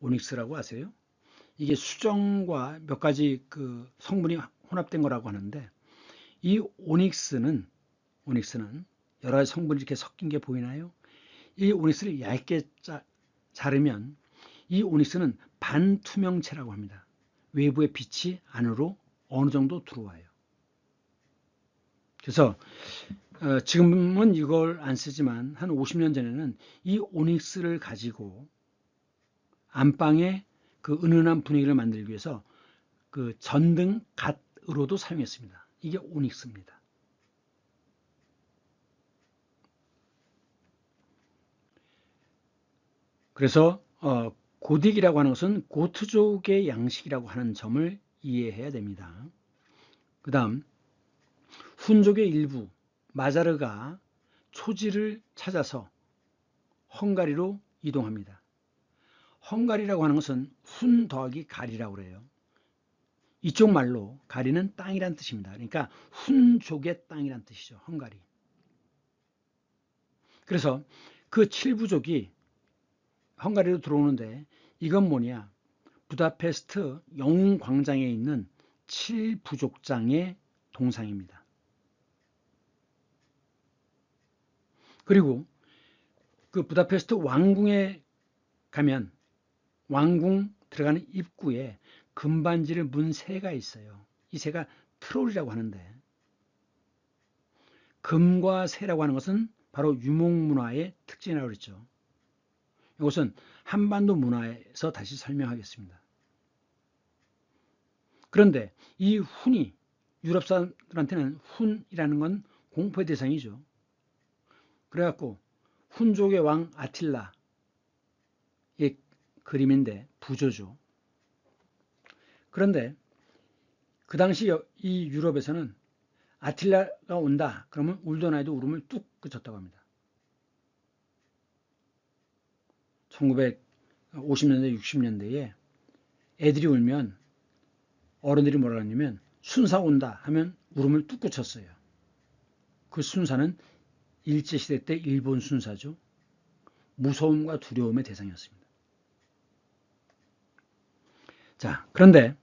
오닉스라고 아세요? 이게 수정과 몇 가지 그 성분이 혼합된 거라고 하는데 이 오닉스는 여러 가지 성분이 이렇게 섞인 게 보이나요? 이 오닉스를 얇게 자르면 이 오닉스는 반투명체라고 합니다. 외부의 빛이 안으로 어느 정도 들어와요. 그래서 지금은 이걸 안 쓰지만 한 50년 전에는 이 오닉스를 가지고 안방에 그 은은한 분위기를 만들기 위해서 그 전등 갓으로도 사용했습니다. 이게 오닉스입니다. 그래서 고딕이라고 하는 것은 고트족의 양식이라고 하는 점을 이해해야 됩니다. 그 다음 훈족의 일부 마자르가 초지를 찾아서 헝가리로 이동합니다. 헝가리라고 하는 것은 훈 더하기 가리라고 그래요. 이쪽 말로 가리는 땅이란 뜻입니다. 그러니까 훈족의 땅이란 뜻이죠. 헝가리. 그래서 그 7부족이 헝가리로 들어오는데 이건 뭐냐? 부다페스트 영웅광장에 있는 7부족장의 동상입니다. 그리고 그 부다페스트 왕궁에 가면 왕궁 들어가는 입구에 금반지를 문 새가 있어요. 이 새가 트롤이라고 하는데 금과 새라고 하는 것은 바로 유목문화의 특징이라고 그랬죠. 이것은 한반도 문화에서 다시 설명하겠습니다. 그런데 이 훈이 유럽 사람들한테는 훈이라는 건 공포의 대상이죠. 그래갖고 훈족의 왕 아틸라의 그림인데 부조죠. 그런데 그 당시 이 유럽에서는 아틸라가 온다 그러면 울던 아이도 울음을 뚝 그쳤다고 합니다. 1950년대 60년대에 애들이 울면 어른들이 뭐라 하냐면 순사 온다 하면 울음을 뚝 그쳤어요. 그 순사는 일제시대 때 일본 순사죠. 무서움과 두려움의 대상이었습니다. 자, 그런데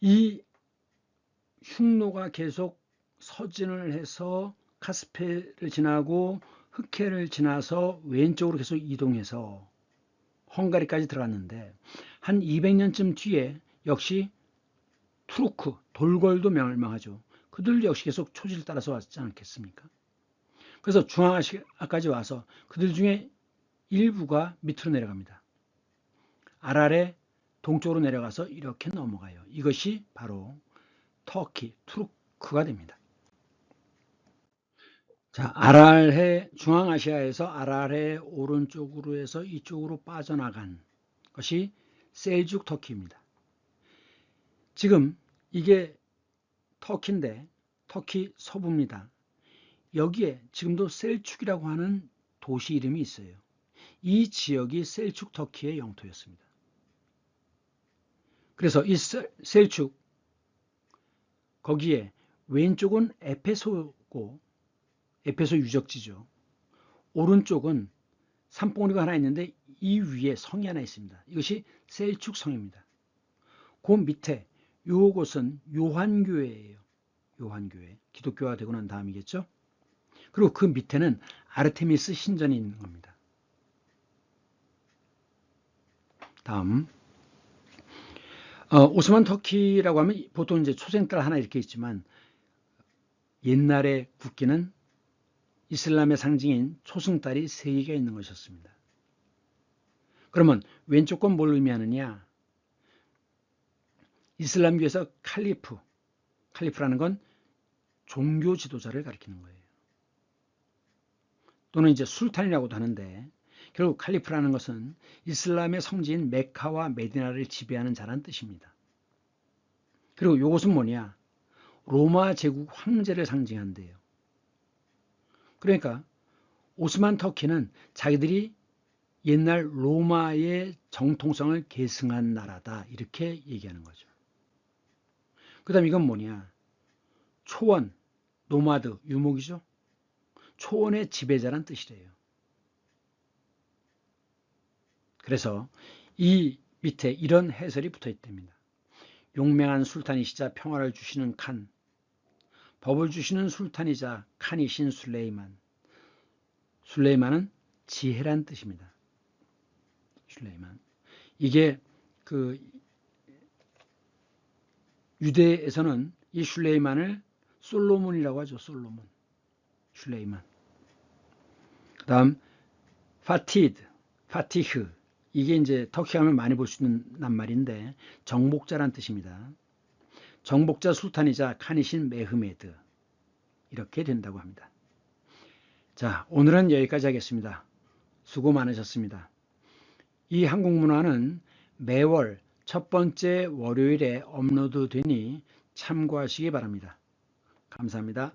이 흉노가 계속 서진을 해서 카스피를 지나고 흑해를 지나서 왼쪽으로 계속 이동해서 헝가리까지 들어갔는데 한 200년쯤 뒤에 역시 투르크, 돌궐도 멸망하죠. 그들 역시 계속 초지를 따라서 왔지 않겠습니까? 그래서 중앙아시아까지 와서 그들 중에 일부가 밑으로 내려갑니다. 아랄의 동쪽으로 내려가서 이렇게 넘어가요. 이것이 바로 터키, 투르크가 됩니다. 자, 아랄해, 중앙아시아에서 아랄해 오른쪽으로 해서 이쪽으로 빠져나간 것이 셀죽 터키입니다. 지금 이게 터키인데 터키 서부입니다. 여기에 지금도 셀축이라고 하는 도시 이름이 있어요. 이 지역이 셀축 터키의 영토였습니다. 그래서 이 셀축 거기에 왼쪽은 에페소고 에페소 유적지죠. 오른쪽은 산봉우리가 하나 있는데 이 위에 성이 하나 있습니다. 이것이 셀축 성입니다. 그 밑에 요것은 요한교회예요. 요한교회. 기독교가 되고 난 다음이겠죠. 그리고 그 밑에는 아르테미스 신전이 있는 겁니다. 다음 오스만 터키라고 하면 보통 이제 초생딸 하나 이렇게 있지만 옛날의 국기는 이슬람의 상징인 초승달이 3개가 있는 것이었습니다. 그러면 왼쪽 건 뭘 의미하느냐? 이슬람교에서 칼리프라는 건 종교 지도자를 가리키는 거예요. 또는 이제 술탄이라고도 하는데 결국 칼리프라는 것은 이슬람의 성지인 메카와 메디나를 지배하는 자란 뜻입니다. 그리고 이것은 뭐냐? 로마 제국 황제를 상징한대요. 그러니까 오스만 터키는 자기들이 옛날 로마의 정통성을 계승한 나라다 이렇게 얘기하는 거죠. 그 다음 이건 뭐냐? 초원, 노마드, 유목이죠. 초원의 지배자란 뜻이래요. 그래서 이 밑에 이런 해설이 붙어 있답니다. 용맹한 술탄이시자 평화를 주시는 칸, 법을 주시는 술탄이자 칸이신 술레이만. 술레이만은 지혜란 뜻입니다. 술레이만. 이게 그 유대에서는 이 슐레이만을 솔로몬이라고 하죠. 솔로몬. 슐레이만. 그 다음 파티흐. 이게 이제 터키 하면 많이 볼 수 있는 낱말인데 정복자란 뜻입니다. 정복자 술탄이자 칸이신 메흐메드. 이렇게 된다고 합니다. 자, 오늘은 여기까지 하겠습니다. 수고 많으셨습니다. 이 한국문화는 매월 첫 번째 월요일에 업로드 되니 참고하시기 바랍니다. 감사합니다.